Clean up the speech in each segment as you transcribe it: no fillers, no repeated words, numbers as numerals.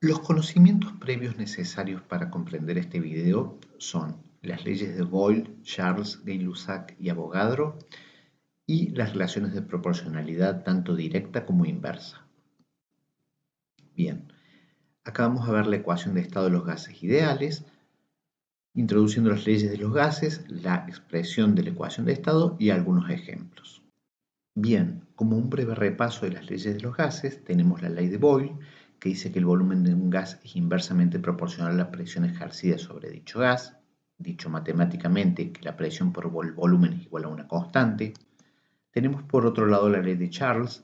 Los conocimientos previos necesarios para comprender este video son las leyes de Boyle, Charles, Gay-Lussac y Avogadro y las relaciones de proporcionalidad tanto directa como inversa. Bien, acá vamos a ver la ecuación de estado de los gases ideales, introduciendo las leyes de los gases, la expresión de la ecuación de estado y algunos ejemplos. Bien, como un breve repaso de las leyes de los gases, tenemos la ley de Boyle, que dice que el volumen de un gas es inversamente proporcional a la presión ejercida sobre dicho gas, dicho matemáticamente que la presión por volumen es igual a una constante. Tenemos por otro lado la ley de Charles,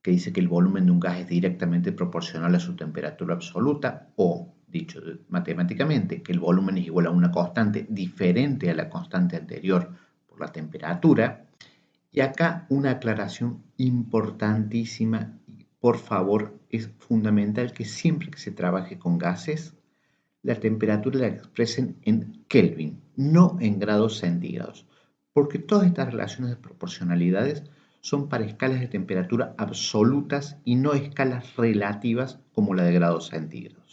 que dice que el volumen de un gas es directamente proporcional a su temperatura absoluta, o, dicho matemáticamente, que el volumen es igual a una constante diferente a la constante anterior por la temperatura. Y acá una aclaración importantísima, por favor, es fundamental que siempre que se trabaje con gases, la temperatura la expresen en Kelvin, no en grados centígrados, porque todas estas relaciones de proporcionalidades son para escalas de temperatura absolutas y no escalas relativas como la de grados centígrados.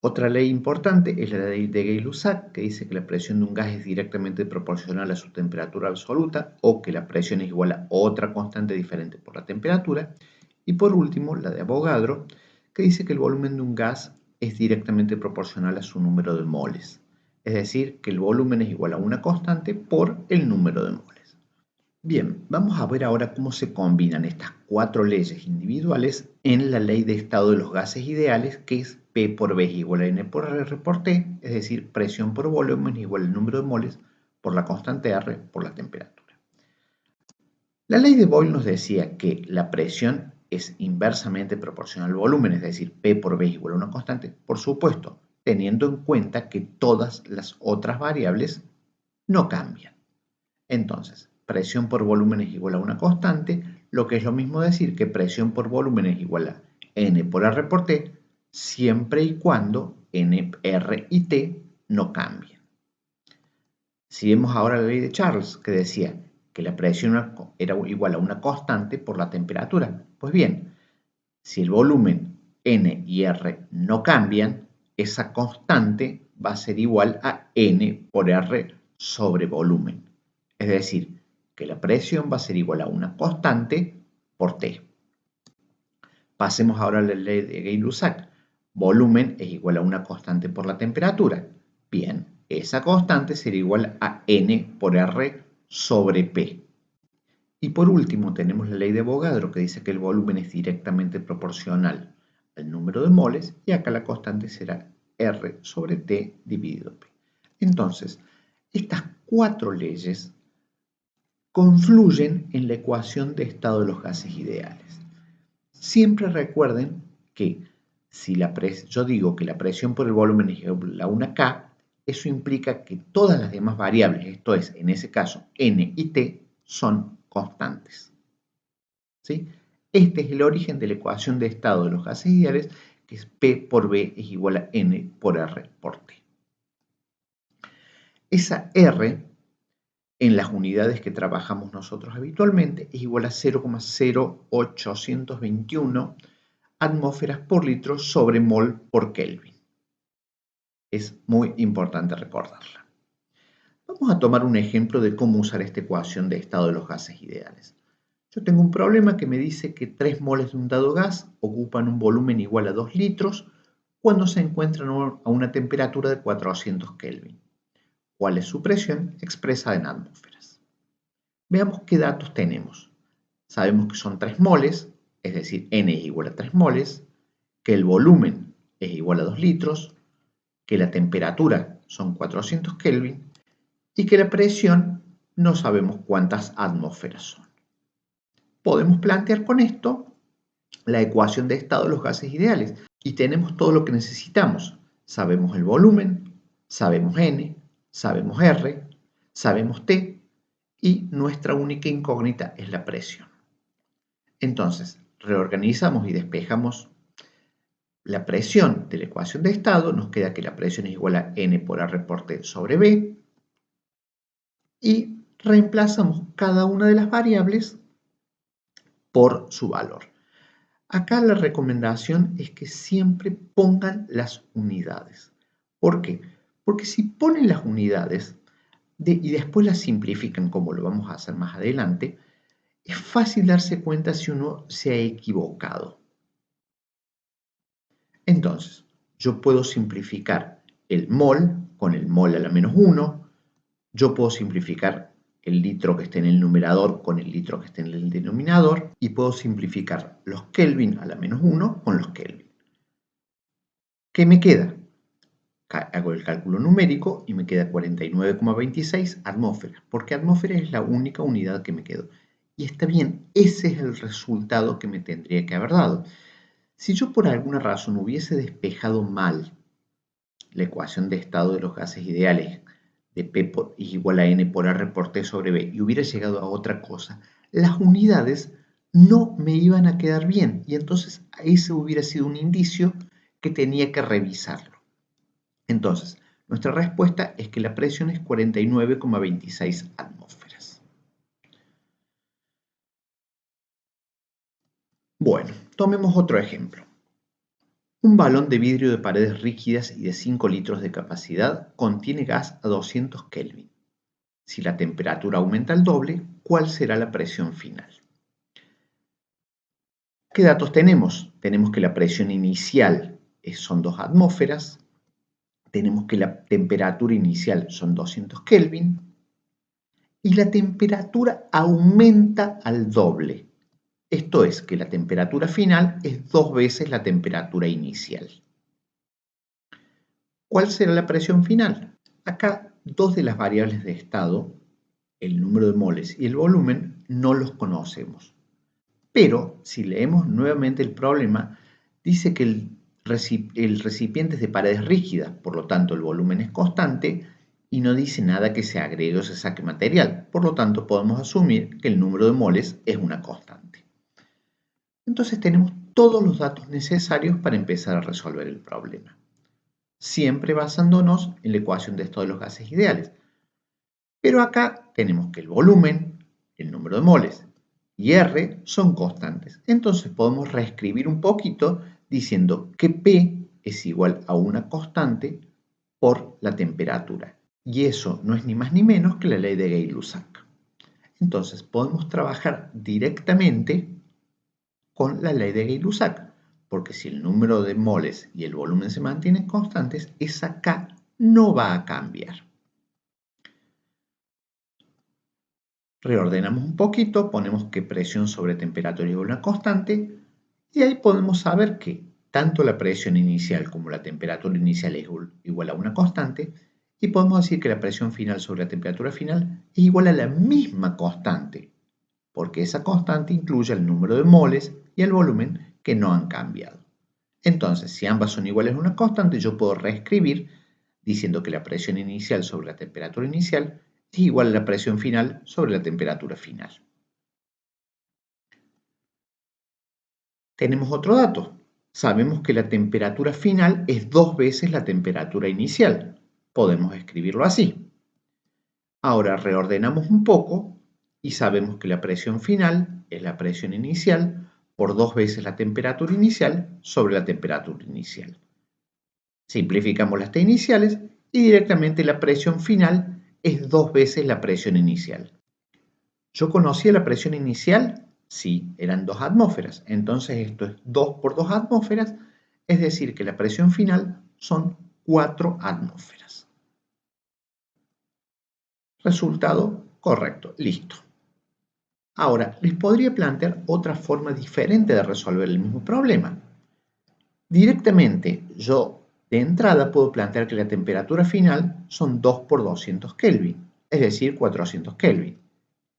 Otra ley importante es la ley de Gay-Lussac, que dice que la presión de un gas es directamente proporcional a su temperatura absoluta o que la presión es igual a otra constante diferente por la temperatura. Y por último, la de Avogadro, que dice que el volumen de un gas es directamente proporcional a su número de moles. Es decir, que el volumen es igual a una constante por el número de moles. Bien, vamos a ver ahora cómo se combinan estas cuatro leyes individuales en la ley de estado de los gases ideales, que es P por V es igual a N por R por T, es decir, presión por volumen es igual al número de moles por la constante R por la temperatura. La ley de Boyle nos decía que la presión es inversamente proporcional al volumen, es decir, P por V es igual a una constante, por supuesto, teniendo en cuenta que todas las otras variables no cambian. Entonces, presión por volumen es igual a una constante, lo que es lo mismo decir que presión por volumen es igual a N por R por T, siempre y cuando N, R y T no cambien. Si vemos ahora la ley de Charles, que decía que la presión era igual a una constante por la temperatura, pues bien, si el volumen N y R no cambian, esa constante va a ser igual a N por R sobre volumen. Es decir, que la presión va a ser igual a una constante por T. Pasemos ahora a la ley de Gay-Lussac. Volumen es igual a una constante por la temperatura. Bien, esa constante será igual a N por R sobre P. Y por último tenemos la ley de Avogadro que dice que el volumen es directamente proporcional al número de moles y acá la constante será R sobre T dividido P. Entonces, estas cuatro leyes confluyen en la ecuación de estado de los gases ideales. Siempre recuerden que si yo digo que la presión por el volumen es igual a una K, eso implica que todas las demás variables, esto es, en ese caso, N y T, son constantes. ¿Sí? Este es el origen de la ecuación de estado de los gases ideales, que es P por V es igual a N por R por T. Esa R, en las unidades que trabajamos nosotros habitualmente, es igual a 0,0821 atmósferas por litro sobre mol por Kelvin. Es muy importante recordarla. Vamos a tomar un ejemplo de cómo usar esta ecuación de estado de los gases ideales. Yo tengo un problema que me dice que 3 moles de un dado gas ocupan un volumen igual a 2 litros cuando se encuentran a una temperatura de 400 Kelvin. ¿Cuál es su presión expresada en atmósferas? Veamos qué datos tenemos. Sabemos que son 3 moles, es decir, N es igual a 3 moles, que el volumen es igual a 2 litros, que la temperatura son 400 Kelvin y que la presión no sabemos cuántas atmósferas son. Podemos plantear con esto la ecuación de estado de los gases ideales y tenemos todo lo que necesitamos. Sabemos el volumen, sabemos N, sabemos R, sabemos T y nuestra única incógnita es la presión. Entonces, reorganizamos y despejamos la presión de la ecuación de estado, nos queda que la presión es igual a N por R por T sobre B y reemplazamos cada una de las variables por su valor. Acá la recomendación es que siempre pongan las unidades. ¿Por qué? Porque si ponen las unidades y después las simplifican, como lo vamos a hacer más adelante, es fácil darse cuenta si uno se ha equivocado. Entonces, yo puedo simplificar el mol con el mol a la -1, yo puedo simplificar el litro que esté en el numerador con el litro que esté en el denominador y puedo simplificar los Kelvin a la -1 con los Kelvin. ¿Qué me queda? Hago el cálculo numérico y me queda 49,26 atmósferas, porque atmósfera es la única unidad que me quedó. Y está bien, ese es el resultado que me tendría que haber dado. Si yo por alguna razón hubiese despejado mal la ecuación de estado de los gases ideales de P es igual a N por R por T sobre B y hubiera llegado a otra cosa, las unidades no me iban a quedar bien y entonces ese hubiera sido un indicio que tenía que revisarlo. Entonces, nuestra respuesta es que la presión es 49,26 atmósferas. Bueno, tomemos otro ejemplo. Un balón de vidrio de paredes rígidas y de 5 litros de capacidad contiene gas a 200 Kelvin. Si la temperatura aumenta al doble, ¿cuál será la presión final? ¿Qué datos tenemos? Tenemos que la presión inicial son 2 atmósferas, tenemos que la temperatura inicial son 200 Kelvin y la temperatura aumenta al doble. Esto es que la temperatura final es 2 veces la temperatura inicial. ¿Cuál será la presión final? Acá dos de las variables de estado, el número de moles y el volumen, no los conocemos. Pero si leemos nuevamente el problema, dice que el recipiente es de paredes rígidas, por lo tanto el volumen es constante y no dice nada que se agregue o se saque material. Por lo tanto podemos asumir que el número de moles es una constante. Entonces tenemos todos los datos necesarios para empezar a resolver el problema, siempre basándonos en la ecuación de estado de los gases ideales. Pero acá tenemos que el volumen, el número de moles y R son constantes. Entonces podemos reescribir un poquito diciendo que P es igual a una constante por la temperatura. Y eso no es ni más ni menos que la ley de Gay-Lussac. Entonces podemos trabajar directamente con la ley de Gay-Lussac, porque si el número de moles y el volumen se mantienen constantes, esa K no va a cambiar. Reordenamos un poquito, ponemos que presión sobre temperatura igual a una constante y ahí podemos saber que tanto la presión inicial como la temperatura inicial es igual a una constante y podemos decir que la presión final sobre la temperatura final es igual a la misma constante, porque esa constante incluye el número de moles y el volumen que no han cambiado. Entonces, si ambas son iguales a una constante, yo puedo reescribir diciendo que la presión inicial sobre la temperatura inicial es igual a la presión final sobre la temperatura final. Tenemos otro dato. Sabemos que la temperatura final es 2 veces la temperatura inicial. Podemos escribirlo así. Ahora reordenamos un poco y sabemos que la presión final es la presión inicial por 2 veces la temperatura inicial sobre la temperatura inicial. Simplificamos las T iniciales y directamente la presión final es 2 veces la presión inicial. ¿Yo conocía la presión inicial? Sí, eran 2 atmósferas. Entonces esto es 2 por 2 atmósferas, es decir que la presión final son 4 atmósferas. Resultado correcto, listo. Ahora, les podría plantear otra forma diferente de resolver el mismo problema. Directamente, yo de entrada puedo plantear que la temperatura final son 2 por 200 Kelvin, es decir, 400 Kelvin,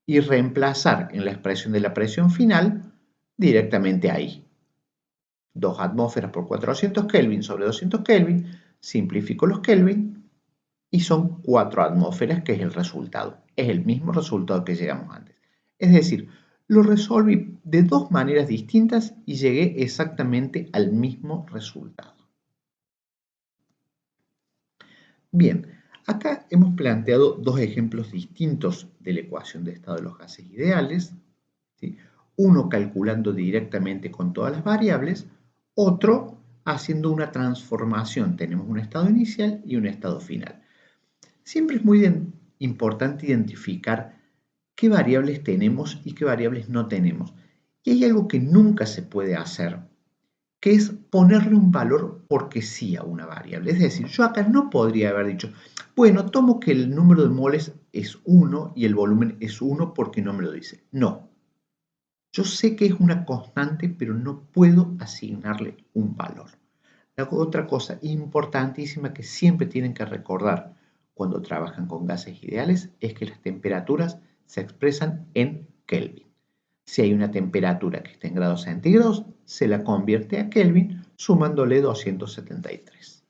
y reemplazar en la expresión de la presión final directamente ahí. 2 atmósferas por 400 Kelvin sobre 200 Kelvin, simplifico los Kelvin y son 4 atmósferas, que es el resultado. Es el mismo resultado que llegamos antes. Es decir, lo resolví de dos maneras distintas y llegué exactamente al mismo resultado. Bien, acá hemos planteado dos ejemplos distintos de la ecuación de estado de los gases ideales, ¿sí? uno calculando directamente con todas las variables, otro haciendo una transformación. Tenemos un estado inicial y un estado final. Siempre es muy importante identificar qué variables tenemos y qué variables no tenemos. Y hay algo que nunca se puede hacer, que es ponerle un valor porque sí a una variable. Es decir, yo acá no podría haber dicho, bueno, tomo que el número de moles es 1 y el volumen es 1 porque no me lo dice. No. Yo sé que es una constante, pero no puedo asignarle un valor. La otra cosa importantísima que siempre tienen que recordar cuando trabajan con gases ideales es que las temperaturas se expresan en Kelvin. Si hay una temperatura que está en grados centígrados, se la convierte a Kelvin sumándole 273.